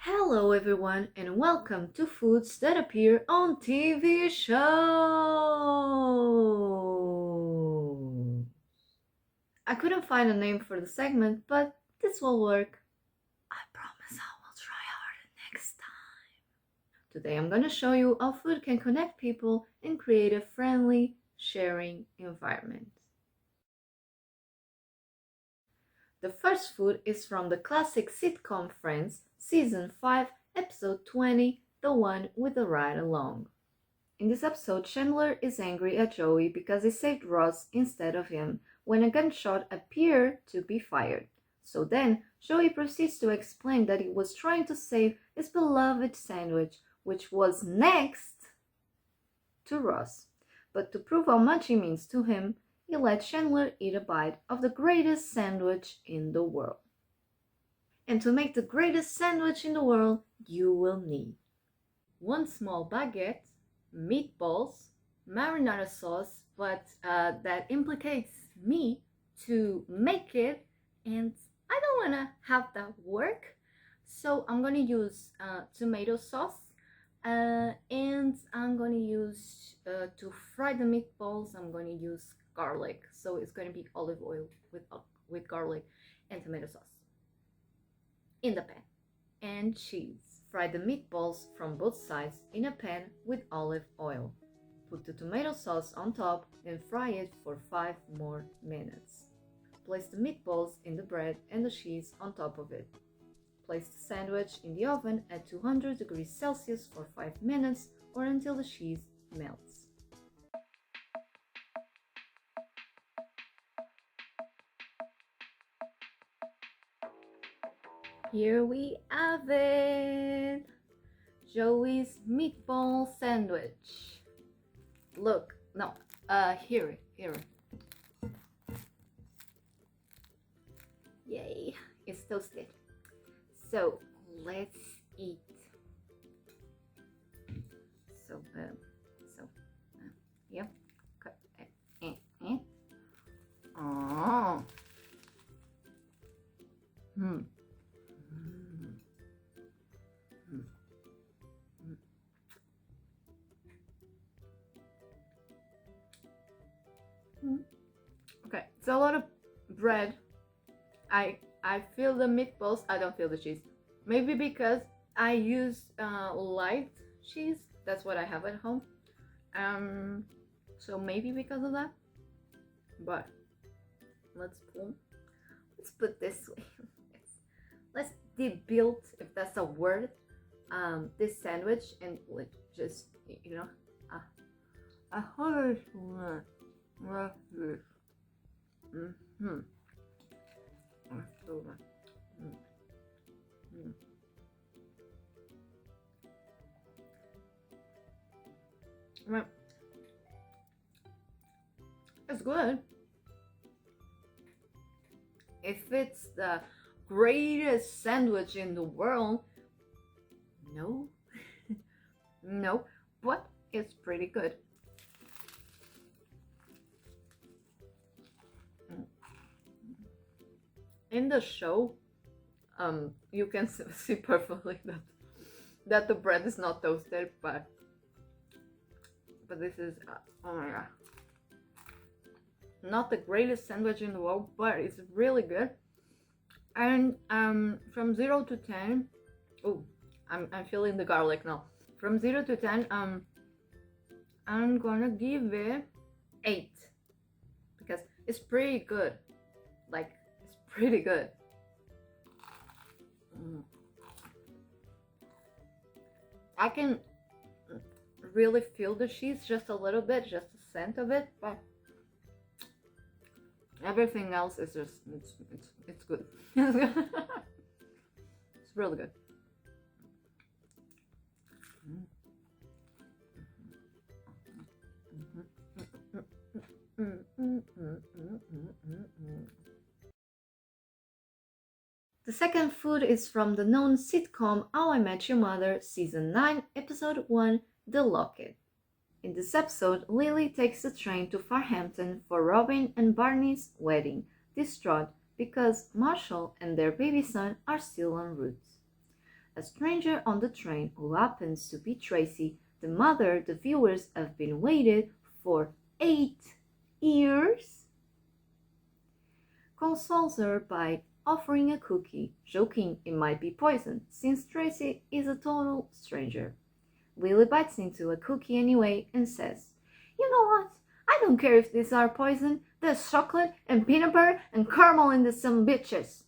Hello everyone and welcome to Foods That Appear on TV Shows. I couldn't find a name for the segment, but this will work. I promise I will try harder next time. Today I'm going to show you how food can connect people and create a friendly, sharing environment. The first food is from the classic sitcom Friends, Season 5, Episode 20, the one with the ride along. In this episode, Chandler is angry at Joey because he saved Ross instead of him when a gunshot appeared to be fired. So then, Joey proceeds to explain that he was trying to save his beloved sandwich, which was next to Ross. But to prove how much he means to him, he let Chandler eat a bite of the greatest sandwich in the world. And to make the greatest sandwich in the world, you will need 1 small baguette, meatballs, marinara sauce, but that implicates me to make it, and I don't want to have that work, so I'm going to use tomato sauce, and I'm going to use, to fry the meatballs, I'm going to use garlic, so it's going to be olive oil with garlic and tomato sauce in the pan, and cheese. Fry the meatballs from both sides in a pan with olive oil. Put the tomato sauce on top and fry it for 5 more minutes. Place the meatballs in the bread and the cheese on top of it. Place the sandwich in the oven at 200 degrees Celsius for 5 minutes or until the cheese melts. Here we have it! Joey's meatball sandwich. Look, no, here. Yay, it's toasted. So, let's eat. Yep. Oh. Okay, it's a lot of bread. I feel the meatballs. I don't feel the cheese. Maybe because I use light cheese. That's what I have at home. So maybe because of that. But let's put this way. Let's debuild, if that's a word, this sandwich, and like just a hard one. It's good. If it's the greatest sandwich in the world, no, no, but it's pretty good. In the show, you can see perfectly that the bread is not toasted, but this is oh my god, not the greatest sandwich in the world, but it's really good. And from 0 to 10, oh, I'm feeling the garlic now. From 0 to 10, I'm gonna give it 8 because it's pretty good. Like, it's pretty good. I can really feel the cheese just a little bit, just a scent of it, but everything else is just it's good. It's really good. The second food is from the known sitcom How I Met Your Mother, Season 9, Episode 1, The Locket. In this episode, Lily takes the train to Farhampton for Robin and Barney's wedding, distraught because Marshall and their baby son are still en route. a stranger on the train who happens to be Tracy, the mother the viewers have been waiting for 8 years, consoles her by offering a cookie, joking it might be poison since Tracy is a total stranger. Lily bites into a cookie anyway and says, "You know what? I don't care if these are poison. There's chocolate and peanut butter and caramel in the sandwiches."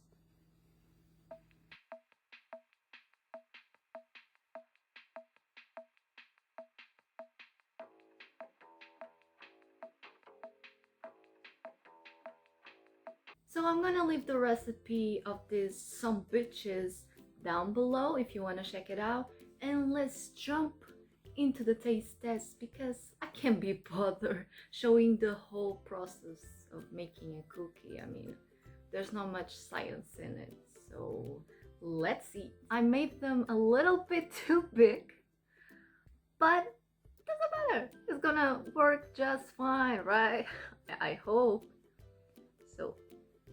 So I'm gonna leave the recipe of these sandwiches down below if you wanna check it out. And let's jump into the taste test because I can't be bothered showing the whole process of making a cookie. I mean, there's not much science in it, so let's see. I made them a little bit too big, but it doesn't matter. It's gonna work just fine, right? I hope. So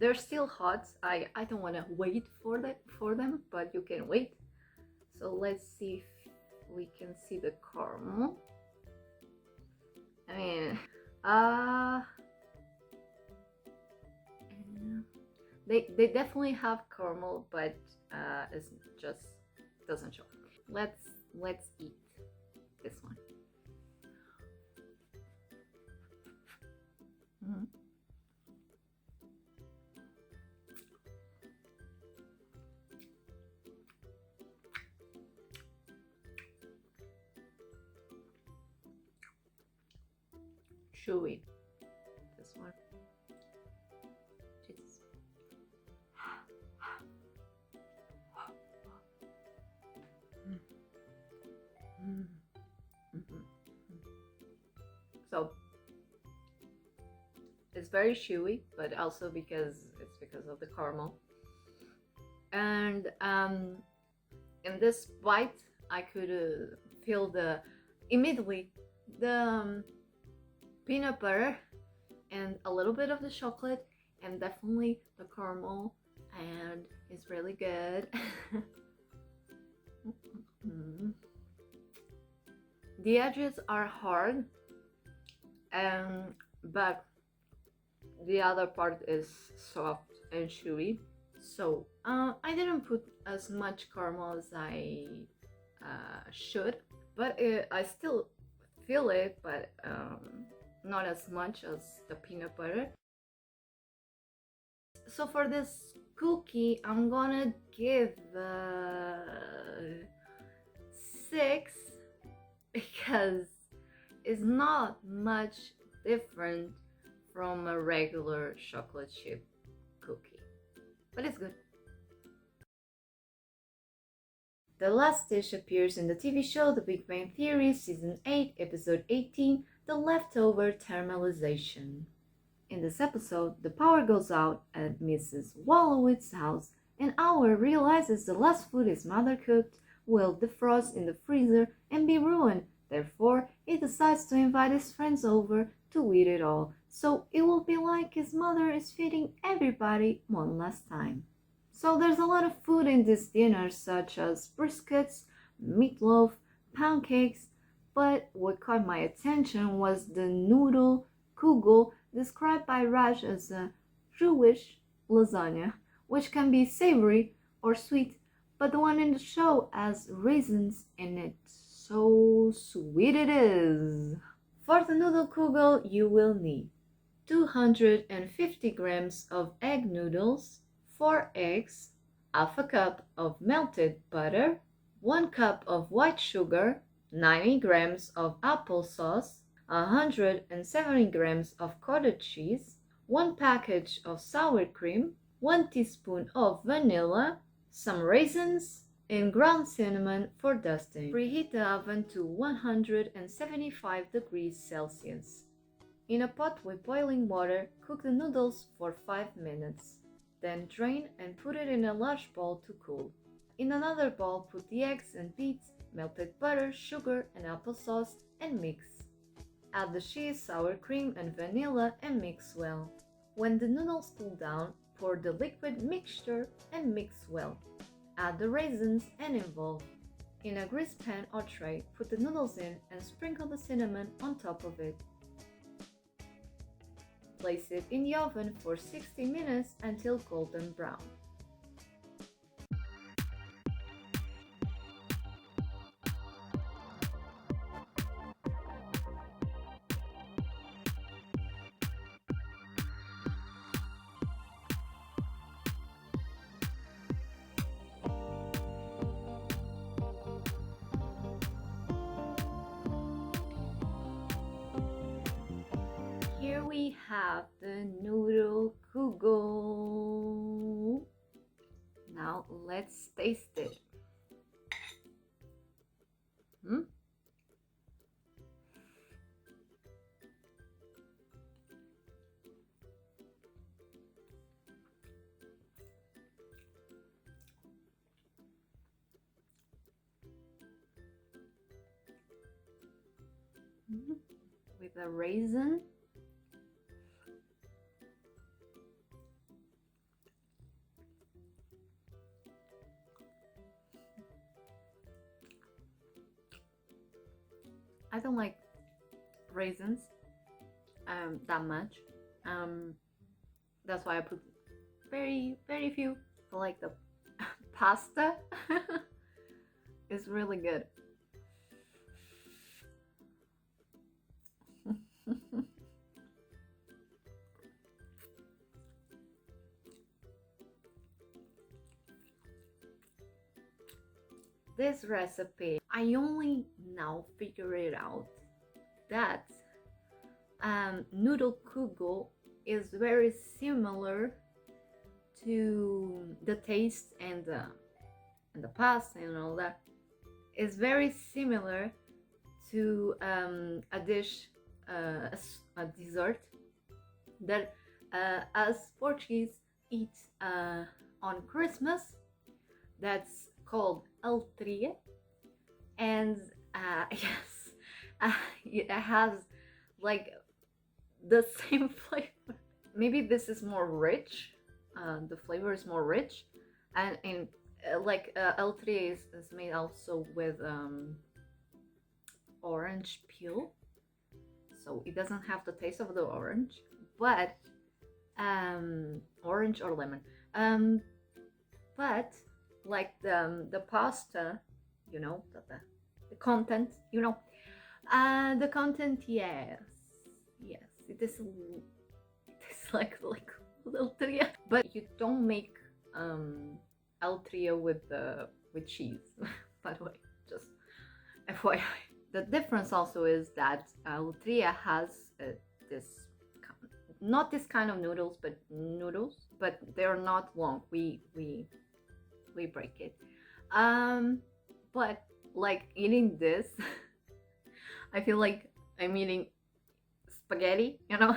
they're still hot. I don't want to wait for them, but you can wait. So let's see if we can see the caramel. I mean, they definitely have caramel, but it's just doesn't show. Let's eat this one. Mm-hmm. Chewy. This one. Jesus. So it's very chewy, but also because of the caramel. And in this bite, I could feel immediately the peanut butter and a little bit of the chocolate and definitely the caramel, and it's really good. The edges are hard, but the other part is soft and chewy. So I didn't put as much caramel as I should, but I still feel it, but not as much as the peanut butter. So for this cookie, I'm gonna give 6 because it's not much different from a regular chocolate chip cookie, but it's good. The last dish appears in the TV show The Big Bang Theory, Season 8, Episode 18, The Leftover Caramelization. In this episode, the power goes out at Mrs. Wolowitz's house, and Howard realizes the last food his mother cooked will defrost in the freezer and be ruined. Therefore, he decides to invite his friends over to eat it all, so it will be like his mother is feeding everybody one last time. So there's a lot of food in this dinner, such as briskets, meatloaf, pancakes, but what caught my attention was the Noodle Kugel, described by Raj as a Jewish lasagna, which can be savory or sweet, but the one in the show has raisins in it, so sweet it is. For the Noodle Kugel, you will need 250 grams of egg noodles, 4 eggs, half a cup of melted butter, 1 cup of white sugar, 90 grams of applesauce, 170 grams of cottage cheese, 1 package of sour cream, 1 teaspoon of vanilla, some raisins, and ground cinnamon for dusting. Preheat the oven to 175 degrees Celsius. In a pot with boiling water, cook the noodles for 5 minutes. Then drain and put it in a large bowl to cool. In another bowl, put the eggs and beets, melted butter, sugar, and applesauce, and mix. Add the cheese, sour cream, and vanilla and mix well. When the noodles cool down, pour the liquid mixture and mix well. Add the raisins and involve. In a greased pan or tray, put the noodles in and sprinkle the cinnamon on top of it. Place it in the oven for 60 minutes until golden brown. Here we have the Noodle Kugel. Now let's taste it. With a raisin. I don't like raisins that much. That's why I put very few. I like the pasta. It's really good. This recipe, I only now figure it out that Noodle Kugel is very similar to the taste and the pasta and all that. Is very similar to a dish, a dessert that us Portuguese eat on Christmas. That's called altria, and yes, it has like the same flavor. Maybe this is more rich. The flavor is more rich, and like altria is made also with orange peel, so it doesn't have the taste of the orange, but orange or lemon. But like the pasta, you know, the content, you know, the content, yes, it is like altria, but you don't make altria with cheese. By the way, just FYI. The difference also is that altria has this, not this kind of noodles, but noodles, but they're not long. We break it, but like eating this I feel like I'm eating spaghetti, you know,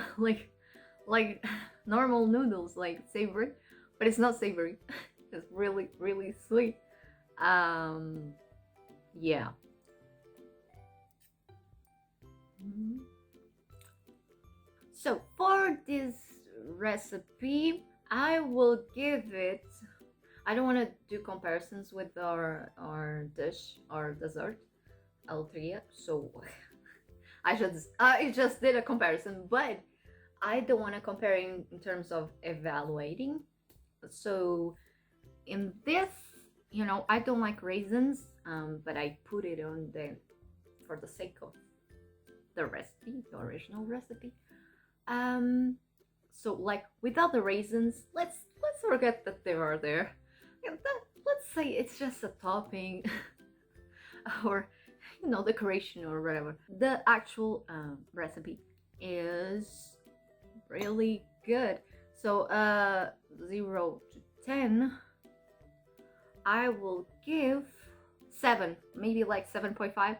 like normal noodles, like savory, but it's not savory. It's really sweet. Yeah. So for this recipe, I will give it, I don't want to do comparisons with our dish, our dessert, altria, so I just did a comparison, but I don't want to compare in terms of evaluating. So in this, you know, I don't like raisins, but I put it on the, for the sake of the recipe, the original recipe. So like without the raisins, let's forget that they are there. Let's say it's just a topping or, you know, decoration or whatever. The actual recipe is really good. So 0 to 10, I will give 7, maybe like 7.5,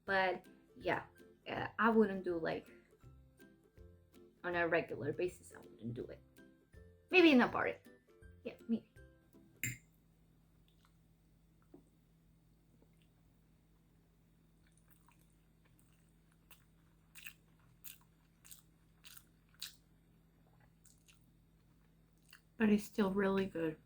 but yeah, I wouldn't do like on a regular basis. I wouldn't do it. Maybe in a party. Yeah, maybe. But it's still really good.